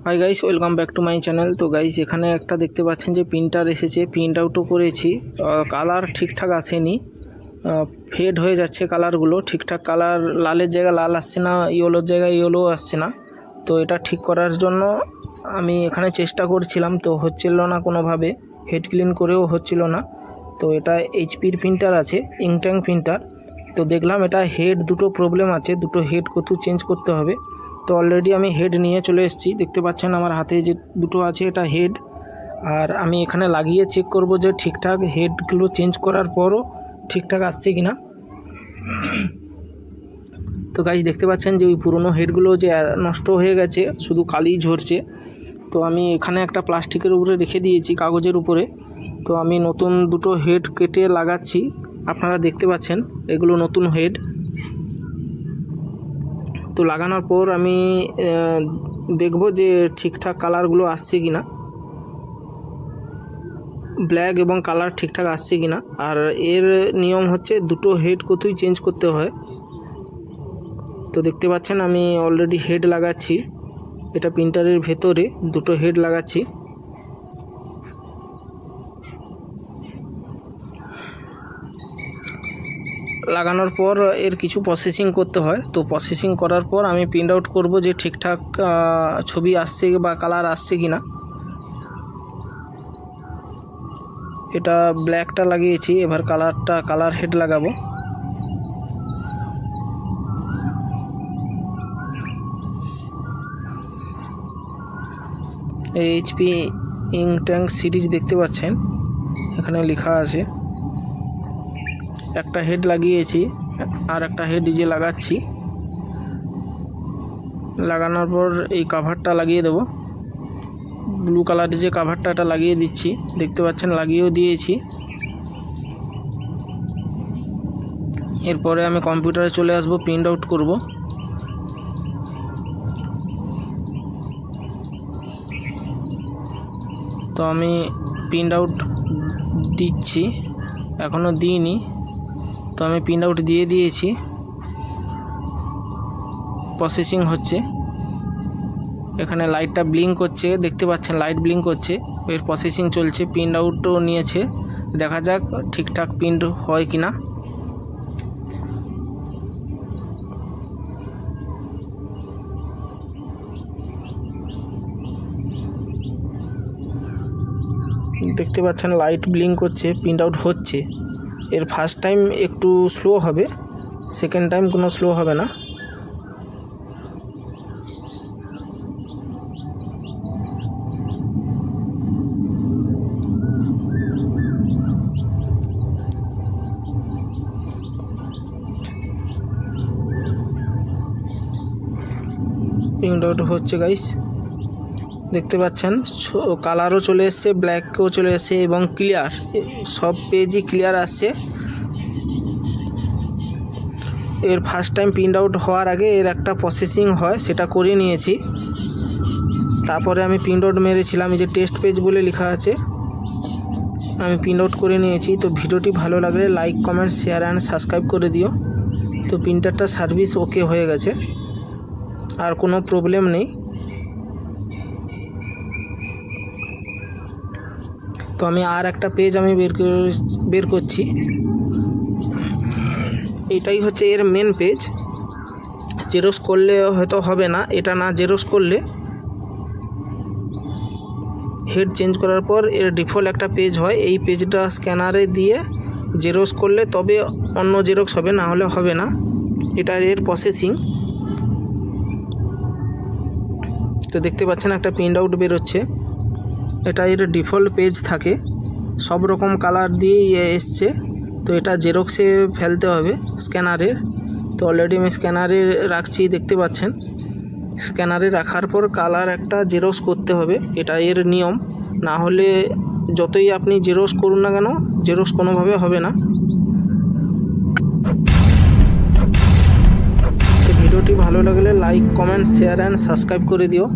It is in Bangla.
Hi guys, welcome back to my channel. তো গাইস, এখানে একটা দেখতে পাচ্ছেন যে প্রিন্টার এসেছে, প্রিন্ট আউটও করেছি। কালার ঠিকঠাক আসেনি, ফেড হয়ে যাচ্ছে কালারগুলো। ঠিকঠাক কালার, লালের জায়গায় লাল আসছে না, ইয়েলোর জায়গায় ইয়েলো আসছে না। তো এটা ঠিক করার জন্য আমি এখানে চেষ্টা করছিলাম, তো হচ্ছিল না কোনোভাবে। হেড ক্লিন করেও হচ্ছিল না। তো এটা এইচপির প্রিন্টার আছে, ইংট্যাঙ্ক প্রিন্টার। তো দেখলাম এটা হেড দুটো প্রবলেম আছে, দুটো হেড কোথাও চেঞ্জ করতে হবে। তো অলরেডি আমি হেড নিয়ে চলে এসেছি, দেখতে পাচ্ছেন আমার হাতে যে দুটো আছে এটা হেড। আর আমি এখানে লাগিয়ে চেক করব যে ঠিকঠাক হেডগুলো চেঞ্জ করার পরও ঠিকঠাক আসছে কিনা। তো গাইস, দেখতে পাচ্ছেন যে ওই পুরনো হেডগুলো যে নষ্ট হয়ে গেছে, শুধু কালি ঝরছে। তো আমি এখানে একটা প্লাস্টিকের উপরে রেখে দিয়েছি, কাগজের উপরে। তো আমি নতুন দুটো হেড কেটে লাগাচ্ছি। আপনারা দেখতে পাচ্ছেন এগুলো নতুন হেড। তো লাগানোর পর আমি দেখব যে ঠিকঠাক কালারগুলো আসছে কিনা, ব্ল্যাক এবং কালার ঠিকঠাক আসছে কিনা। আর এর নিয়ম হচ্ছে দুটো হেড কোথায় চেঞ্জ করতে হয়। তো দেখতে পাচ্ছেন আমি অলরেডি হেড লাগাচ্ছি, এটা প্রিন্টারের ভেতরে দুটো হেড লাগাচ্ছি। লাগানোর পর এর কিছু প্রসেসিং করতে হয়। তো প্রসেসিং করার পর আমি প্রিন্ট আউট করব যে ঠিকঠাক ছবি আসছে বা কালার আসছে কিনা। এটা ব্ল্যাকটা লাগিয়েছি, এবার কালার হেড লাগাবো। এই এইচপি ইংট্যাঙ্ক সিরিজ দেখতে পাচ্ছেন, এখানে লেখা আছে। একটা হেড লাগিয়েছি, আর একটা হেড যে লাগাচ্ছি। লাগানোর পর এই কাভারটা লাগিয়ে দেব, ব্লু কালারের যে কাভারটা, এটা লাগিয়ে দিচ্ছি। দেখতে পাচ্ছেন লাগিয়েও দিয়েছি। এরপরে আমি কম্পিউটারে চলে আসব, প্রিন্ট আউট করব। তো আমি প্রিন্ট আউট দিচ্ছি, এখনও দিইনি। তো আমি প্রিন্ট আউট দিয়ে দিয়েছি, প্রসেসিং হচ্ছে। এখানে লাইটটা ব্লিঙ্ক করছে, দেখতে পাচ্ছেন লাইট ব্লিঙ্ক করছে, এর প্রসেসিং চলছে। প্রিন্ট আউটও নিয়েছে, দেখা যাক ঠিকঠাক প্রিন্ট হয় কিনা। দেখতে পাচ্ছেন লাইট ব্লিঙ্ক করছে, প্রিন্ট আউট হচ্ছে। এর ফার্স্ট টাইম একটু স্লো হবে, সেকেন্ড টাইম কোনো স্লো হবে না। প্রিন্ট আউট হচ্ছে গাইস, দেখতে পাচ্ছেন কালারও চলে এসছে, ব্ল্যাকও চলে এসছে এবং ক্লিয়ার, সব পেজই ক্লিয়ার আসছে। এর ফার্স্ট টাইম প্রিন্ট আউট হওয়ার আগে এর একটা প্রসেসিং হয়, সেটা করে নিয়েছি। তারপরে আমি প্রিন্ট আউট মেরেছিলাম, এই যে টেস্ট পেজ বলে লেখা আছে, আমি প্রিন্ট আউট করে নিয়েছি। তো ভিডিওটি ভালো লাগলে like, comment, share and subscribe করে দিও। তো প্রিন্টারটা সার্ভিস ওকে হয়ে গেছে, আর কোনো প্রবলেম নেই। তো আমি আর একটা পেজ আমি বের করছি। এটাই হচ্ছে এর মেন পেজ। জেরক্স করলে হয়তো হবে না, এটা না জেরক্স করলে, হেড চেঞ্জ করার পর এর ডিফল্ট একটা পেজ হয়, এই পেজটা স্ক্যানারে দিয়ে জেরক্স করলে তবে অন্য জেরক্স হবে, না হলে হবে না। এটা এর প্রসেসিং। তো দেখতে পাচ্ছেন একটা প্রিন্ট আউট বেরোচ্ছে, এটা এর ডিফল্ট পেজ থাকে, সব রকম কালার দিয়েই এসছে। তো এটা জেরক্সে ফেলতে হবে স্ক্যানারে। তো অলরেডি আমি স্ক্যানারে রাখছি, দেখতে পাচ্ছেন। স্ক্যানারে রাখার পর কালার একটা জেরক্স করতে হবে, এটা এর নিয়ম। না হলে যতই আপনি জেরক্স করুন না কেন, জেরক্স কোনোভাবে হবে না। তো ভিডিওটি ভালো লাগলে like, comment, share and subscribe করে দিও।